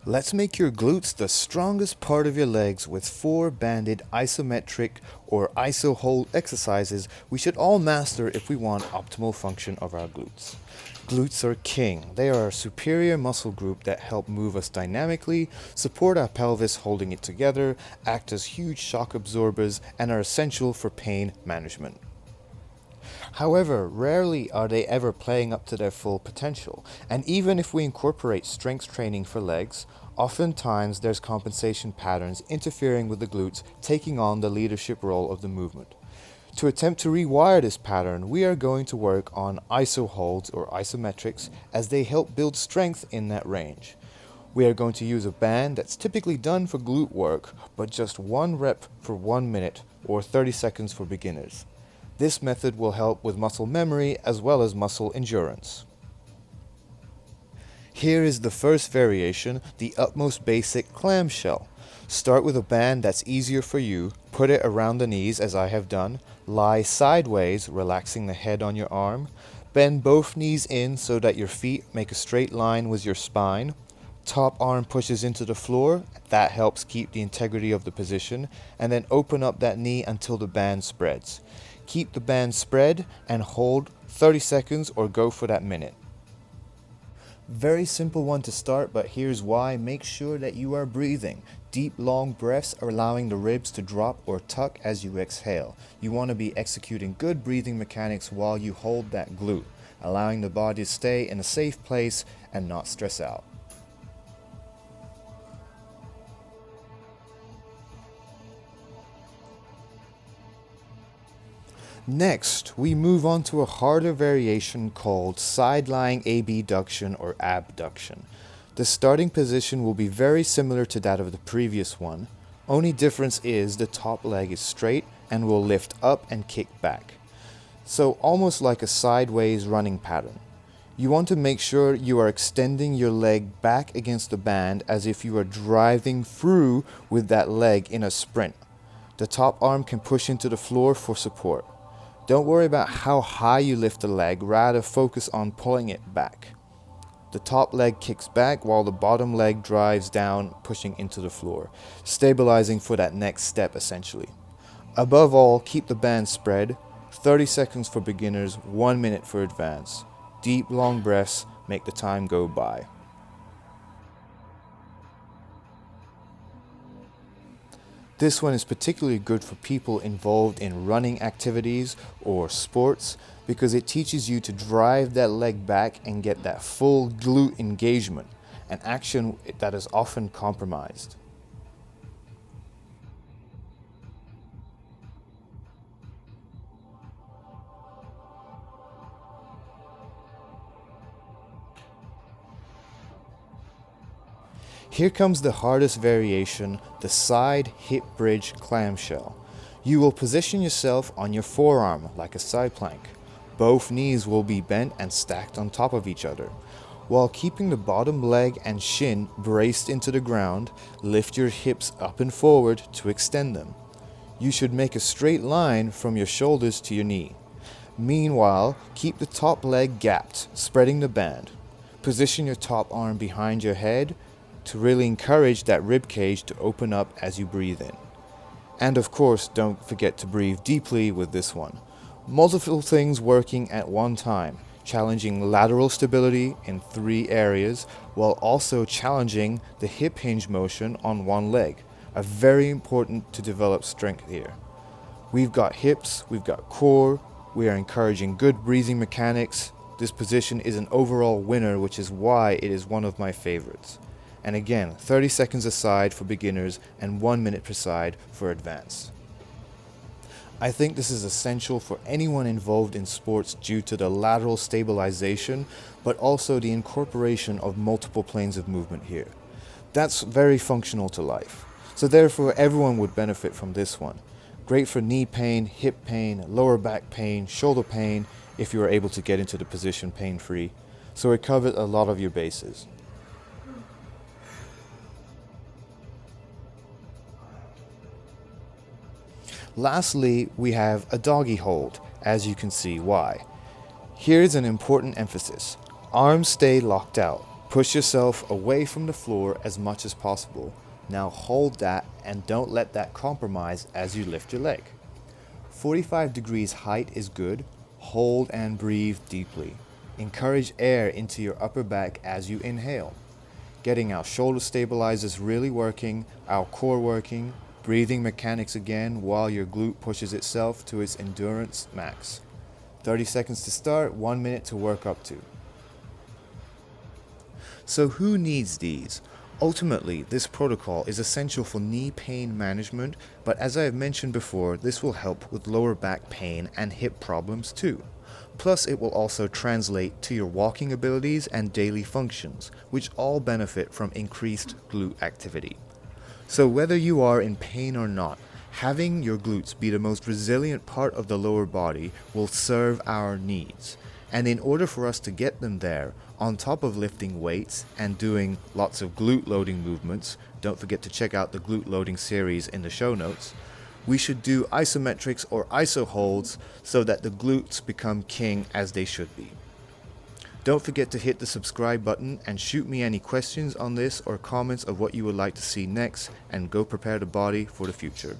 Let's make your glutes the strongest part of your legs with 4 banded isometric or iso hold exercises we should all master if we want optimal function of our glutes. Glutes are king. They are a superior muscle group that help move us dynamically, support our pelvis holding it together, act as huge shock absorbers, and are essential for pain management. However, rarely are they ever playing up to their full potential, and even if we incorporate strength training for legs, oftentimes there's compensation patterns interfering with the glutes taking on the leadership role of the movement. To attempt to rewire this pattern, we are going to work on iso holds or isometrics as they help build strength in that range. We are going to use a band that's typically done for glute work, but just 1 rep for 1 minute or 30 seconds for beginners. This method will help with muscle memory as well as muscle endurance. Here is the first variation, the utmost basic clamshell. Start with a band that's easier for you, put it around the knees as I have done, lie sideways, relaxing the head on your arm, bend both knees in so that your feet make a straight line with your spine, top arm pushes into the floor, that helps keep the integrity of the position, and then open up that knee until the band spreads. Keep the band spread and hold 30 seconds or go for that minute. Very simple one to start, but here's why. Make sure that you are breathing. Deep, long breaths are allowing the ribs to drop or tuck as you exhale. You want to be executing good breathing mechanics while you hold that glute, allowing the body to stay in a safe place and not stress out. Next, we move on to a harder variation called side-lying ABduction or abduction. The starting position will be very similar to that of the previous one. Only difference is the top leg is straight and will lift up and kick back. So almost like a sideways running pattern. You want to make sure you are extending your leg back against the band as if you are driving through with that leg in a sprint. The top arm can push into the floor for support. Don't worry about how high you lift the leg, rather focus on pulling it back. The top leg kicks back while the bottom leg drives down, pushing into the floor, stabilizing for that next step essentially. Above all, keep the band spread, 30 seconds for beginners, 1 minute for advanced. Deep, long breaths make the time go by. This one is particularly good for people involved in running activities or sports because it teaches you to drive that leg back and get that full glute engagement, an action that is often compromised. Here comes the hardest variation, the side hip bridge clamshell. You will position yourself on your forearm like a side plank. Both knees will be bent and stacked on top of each other. While keeping the bottom leg and shin braced into the ground, lift your hips up and forward to extend them. You should make a straight line from your shoulders to your knee. Meanwhile, keep the top leg gapped, spreading the band. Position your top arm behind your head to really encourage that rib cage to open up as you breathe in. And of course, don't forget to breathe deeply with this one. Multiple things working at one time, challenging lateral stability in 3 areas while also challenging the hip hinge motion on one leg. Are very important to develop strength here. We've got hips, we've got core, we are encouraging good breathing mechanics. This position is an overall winner, which is why it is one of my favorites. And again, 30 seconds aside for beginners and 1 minute per side for advanced. I think this is essential for anyone involved in sports due to the lateral stabilization, but also the incorporation of multiple planes of movement here. That's very functional to life. So therefore, everyone would benefit from this one. Great for knee pain, hip pain, lower back pain, shoulder pain, if you are able to get into the position pain-free. So it covers a lot of your bases. Lastly, we have a doggy hold, as you can see why. Here's an important emphasis. Arms stay locked out. Push yourself away from the floor as much as possible. Now hold that and don't let that compromise as you lift your leg. 45 degrees height is good. Hold and breathe deeply. Encourage air into your upper back as you inhale. Getting our shoulder stabilizers really working, our core working, breathing mechanics again while your glute pushes itself to its endurance max. 30 seconds to start, 1 minute to work up to. So who needs these? Ultimately, this protocol is essential for knee pain management, but as I have mentioned before, this will help with lower back pain and hip problems too. Plus, it will also translate to your walking abilities and daily functions, which all benefit from increased glute activity. So whether you are in pain or not, having your glutes be the most resilient part of the lower body will serve our needs. And in order for us to get them there, on top of lifting weights and doing lots of glute loading movements, don't forget to check out the glute loading series in the show notes, we should do isometrics or iso holds so that the glutes become king as they should be. Don't forget to hit the subscribe button and shoot me any questions on this or comments of what you would like to see next, and go prepare the body for the future.